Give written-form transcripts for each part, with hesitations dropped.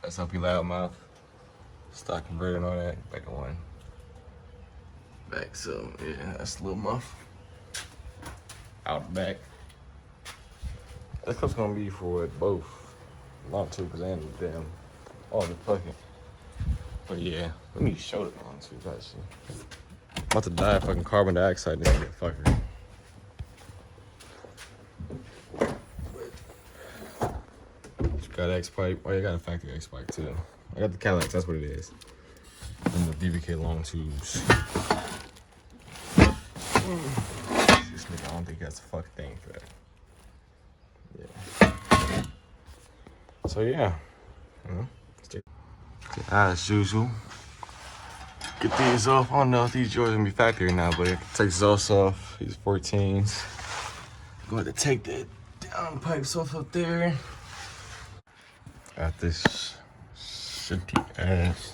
SLP loudmouth. Stock converted on that. Back on one. Back, so yeah, that's a little muff. Out the back. This clip's gonna be for both long tubes and damn all the fucking. But yeah, let me show the long tubes actually. I'm about to die of fucking carbon dioxide in this fucker. Got X pipe. Oh, yeah, I got a factory X pipe too. I got the Cadillacs, that's what it is. And the BBK long tubes. This nigga, I don't think that's a fucking thing for that. Yeah. So yeah. As usual. Get these off. I don't know if these joints are gonna be factory or not, but it takes those off. These 14s. Go ahead and take the down pipes off up there. Got this shitty ass.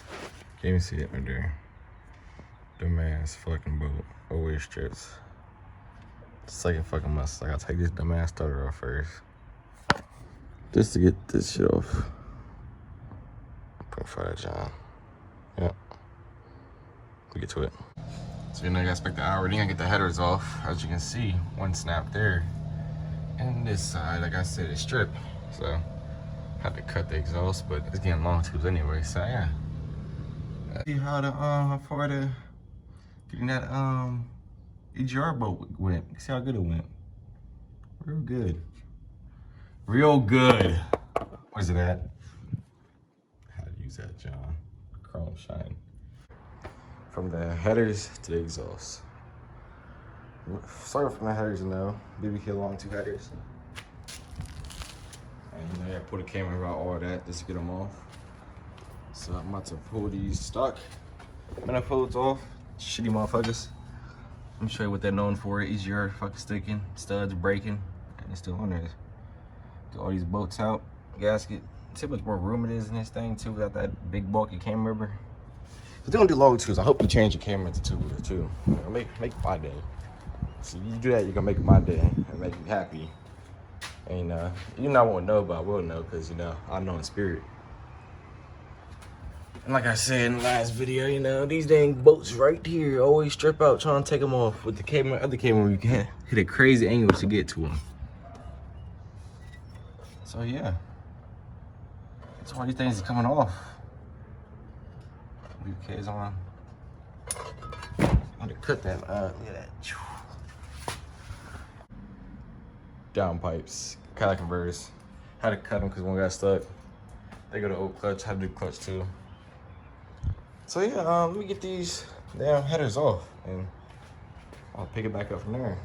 Can't even see it right there. Dumbass fucking boat. Always strips. Second fucking must. I gotta take this dumbass starter off first. Just to get this shit off. Profile John. Yep. We get to it. So you know you gotta expect the hour, then I get the headers off. As you can see, one snap there. And this side, like I said, is stripped. So had to cut the exhaust, but it's getting long tubes anyway, so yeah. See how the how far the getting that EGR boat went. See how good it went. Real good. Real good. Where's it at? How to use that, John? Chrome shine. From the headers to the exhaust. Sorry from the headers, you know. BBK long tube headers. And you know, I put a camera about all that just to get them off. So I'm about to pull these stock manifolds off. Shitty motherfuckers. Let me show you what they're known for. Easier fucking sticking, studs breaking, and it's still on there. Get all these bolts out, gasket. See how much more room it is in this thing too, without that big bulky camera rubber. If they're gonna do long tubes, I hope you change your camera into tubular too. You know, make my day. So you do that, you're gonna make my day and make me happy. And you not won't know, but I will know, because you know I know in spirit. And like I said in the last video, you know, these dang boats right here always strip out trying to take them off. With the camera, other camera, you can't hit a crazy angle to get to them. So yeah, that's why these things are coming off. BBK's on. I had to cut that. Look at that. Down pipes, Cadillac converters. Had to cut them because one got stuck. They go to old clutch. Had to do clutch too. So yeah, let me get these damn headers off and I'll pick it back up from there.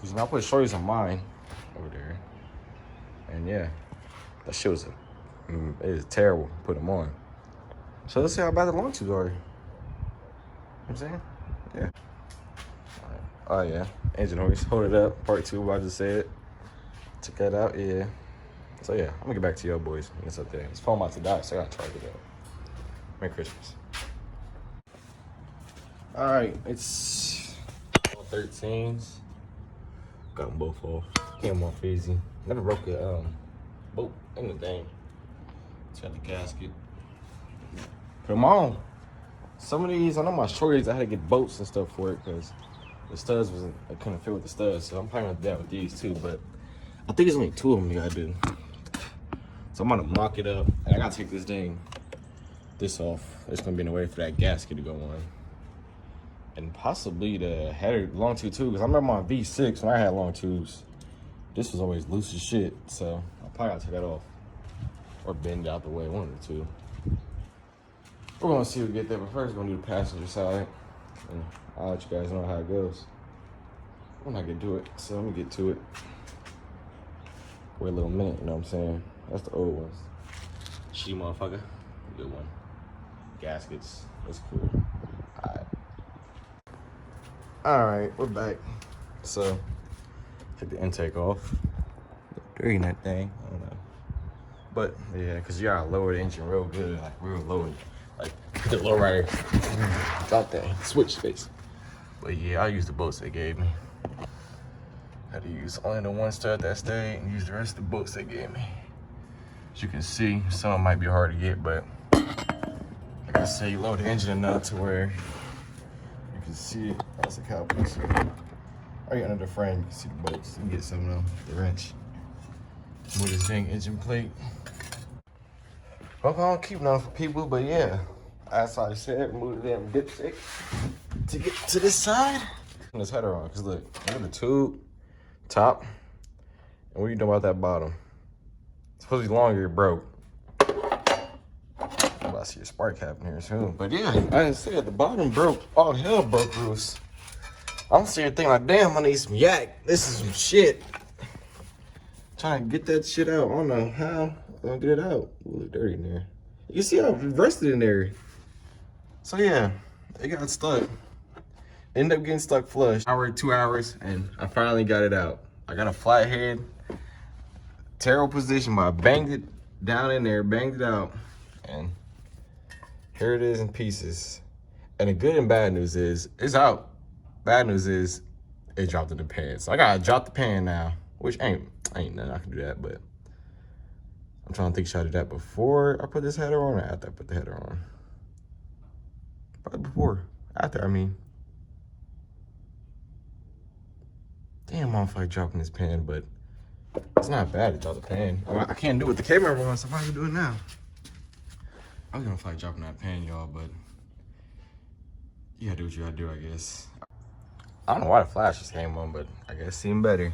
Cause you know, I put shorties on mine over there, and yeah, that shit was it is terrible. Put them on. So let's see how bad the long tubes are. You know what I'm saying? Yeah. Oh yeah, engine hoist, hold it up, part 2, what I just said. Check that out, yeah. So yeah, I'm gonna get back to y'all boys when it's up there. This phone about to die, so I gotta charge it up. Merry Christmas. All right, it's all 13s. Got them both off. Came off easy. Never broke a bolt in the thing. Got the gasket. Put them on. Some of these, I know my shorties, I had to get bolts and stuff for it because the studs wasn't, I couldn't fit with the studs, so I'm probably gonna do that with these too, but I think there's only 2 of them you gotta do. So I'm gonna mock it up, and I gotta take this off. It's gonna be in the way for that gasket to go on. And possibly the header, long tube too, because I remember my V6 when I had long tubes, this was always loose as shit, so I probably gotta take that off. Or bend it out the way, one of the two. We're gonna see what we get there, but first we're gonna do the passenger side. And I'll let you guys know how it goes. I'm not gonna do it, so let me get to it. Wait a little minute, you know what I'm saying? That's the old ones. Shitty motherfucker, good one. Gaskets, that's cool. Alright, we're back. So, take the intake off. Dirty in that thing, I don't know. But, yeah, because you gotta lower the engine real good, like real low. Like, the lowrider got that switch space. But yeah, I used the bolts they gave me. Had to use only the one stud that stayed and use the rest of the bolts they gave me. As you can see, some might be hard to get, but like I say, you load the engine enough to where you can see it. That's a cow piece. Right under the frame, you can see the bolts. You can get some of them, the wrench. With this dang engine plate. Well, I don't keep none for people, but yeah. As I said, move the damn dipstick to get to this side. Turn this header on, cause look at the tube, top, and what do you know about that bottom? It's supposed to be longer, it broke. I'm about to see a spark happen here soon. But yeah, I didn't say at the bottom broke. All hell broke loose. I'm sitting thinking like, damn, I need some yak. This is some shit. Trying to get that shit out. I don't know how I'm gonna get it out. It look dirty in there. You can see how I've rusted in there. So yeah, it got stuck. Ended up getting stuck flush. Hour, 2 hours, and I finally got it out. I got a flathead. Terrible position, but I banged it down in there, banged it out, and here it is in pieces. And the good and bad news is, it's out. Bad news is, it dropped in the pan. So I gotta drop the pan now, which ain't nothing I can do that, but I'm trying to think, should I do that before I put this header on or after I put the header on? Probably before. After, I mean. Damn, I don't feel like dropping this pan, but it's not bad to drop the pan. I can't do it with the camera on, so I'm not gonna do it now. I was gonna feel like dropping that pan, y'all, but you gotta do what you gotta do, I guess. I don't know why the flash just came on, but I guess it seemed better.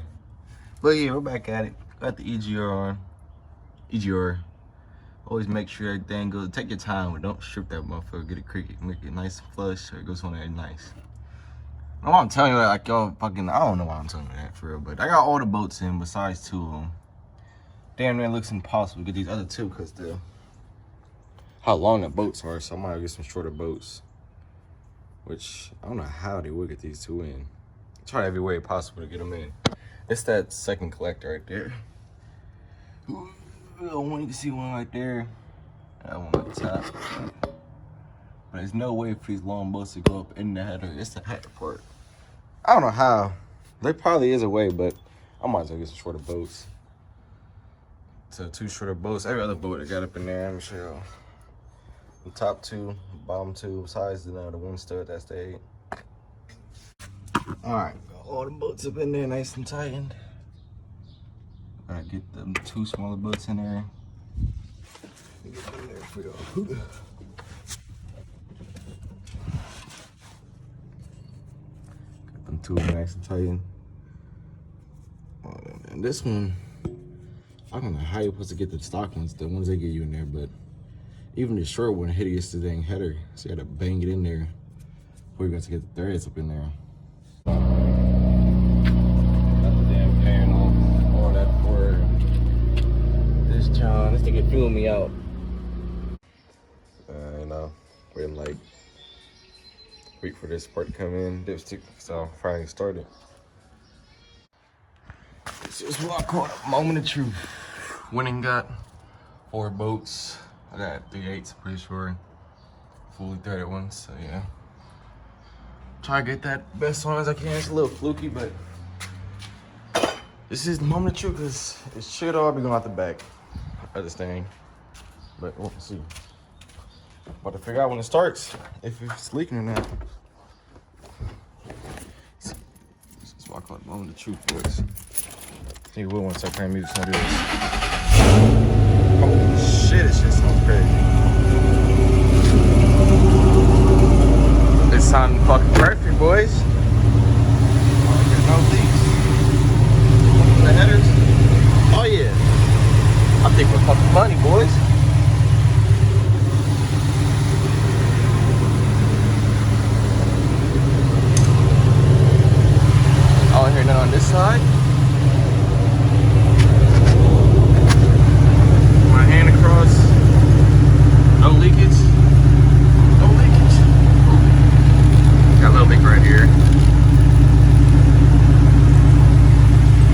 But yeah, we're back at it. Got the EGR on. EGR. Always make sure everything goes. Take your time, but don't strip that motherfucker. Get it cricket, make it nice and flush, so it goes on there nice. I don't know why I'm telling you that, like y'all fucking. I don't know why I'm telling you that for real, but I got all the boats in besides 2 of them. Damn, man, it looks impossible to get these other 2 because how long the boats are. So I might get some shorter boats, which I don't know how they would get these 2 in. Try every way possible to get them in. It's that second collector right there. I want you to see one right there. That one at the top. But there's no way for these long boats to go up in the header. It's the header part. I don't know how. There probably is a way, but I might as well get some shorter boats. So 2 shorter boats. Every other boat that got up in there, let me show y'all. The top 2, bottom 2, besides the one stud that stayed. Alright, got all the boats up in there nice and tightened. Gotta get them 2 smaller boats in there. Get them in there for y'all. Got them 2 nice and tightened. And this one, I don't know how you're supposed to get the stock ones, the ones they give you in there, but even the short one hit against the dang header. So you gotta bang it in there before you got to get the threads up in there. Got the damn pan off, all that for this John. This nigga flew me out. You know, waiting like wait for this part to come in, dipstick, so finally started. This is what I call a moment of truth. Went and got 4 boats. I got 3/8, pretty sure. Fully threaded ones, so yeah. Try to get that best one as I can. It's a little fluky, but this is the moment of truth, because it should all be going out the back of this thing. But we'll see. About to figure out when it starts, if it's leaking or not. This is what I call the moment of truth, boys. I think we will want to start playing music to do this. Oh shit, this shit sounds crazy. It sounded fucking perfect, boys. Oh, there's no leaks. The headers. Oh yeah. I think we're fucking money, boys. I don't hear none on this side. My hand across. No leakage. No leakage. Got a little leak right here.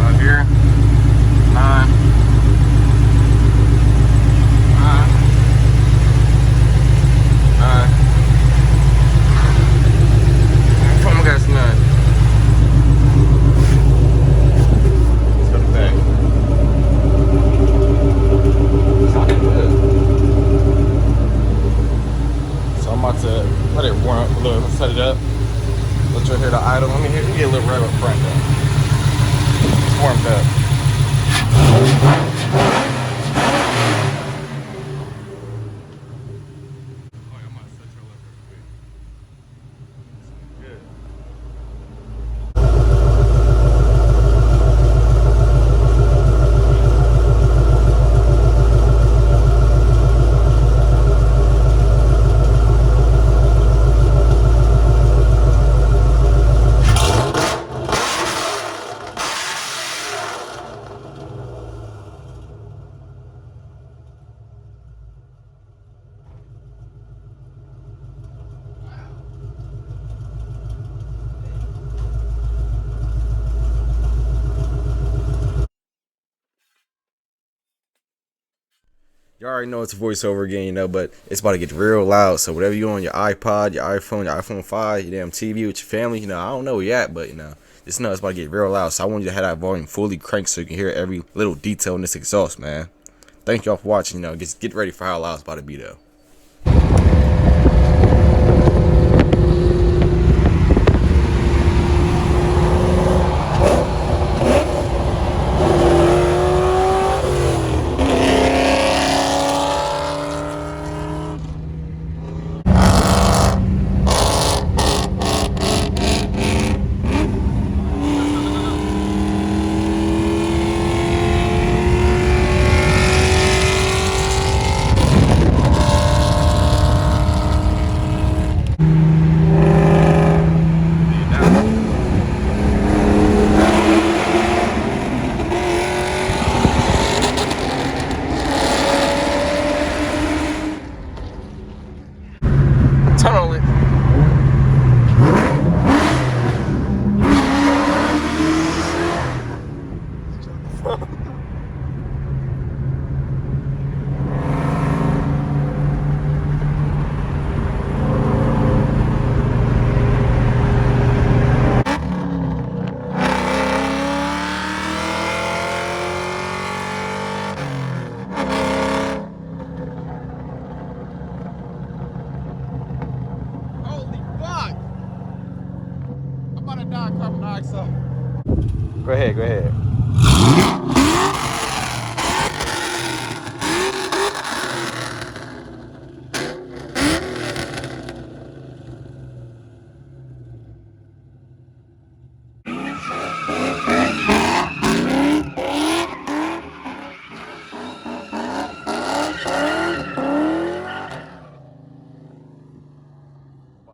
Up here. 9. 9. 9. Come on, guys, 9. It's warmed up. You already know it's a voiceover again, you know, but it's about to get real loud. So whatever you on your iPod, your iPhone 5, your damn TV with your family, you know, I don't know where you at, but you know, just know it's about to get real loud. So I want you to have that volume fully cranked so you can hear every little detail in this exhaust, man. Thank y'all for watching. You know, just get ready for how loud it's about to be though. Tunnel it. Holy fuck! I'm about to die of carbon dioxide. Go ahead, go ahead.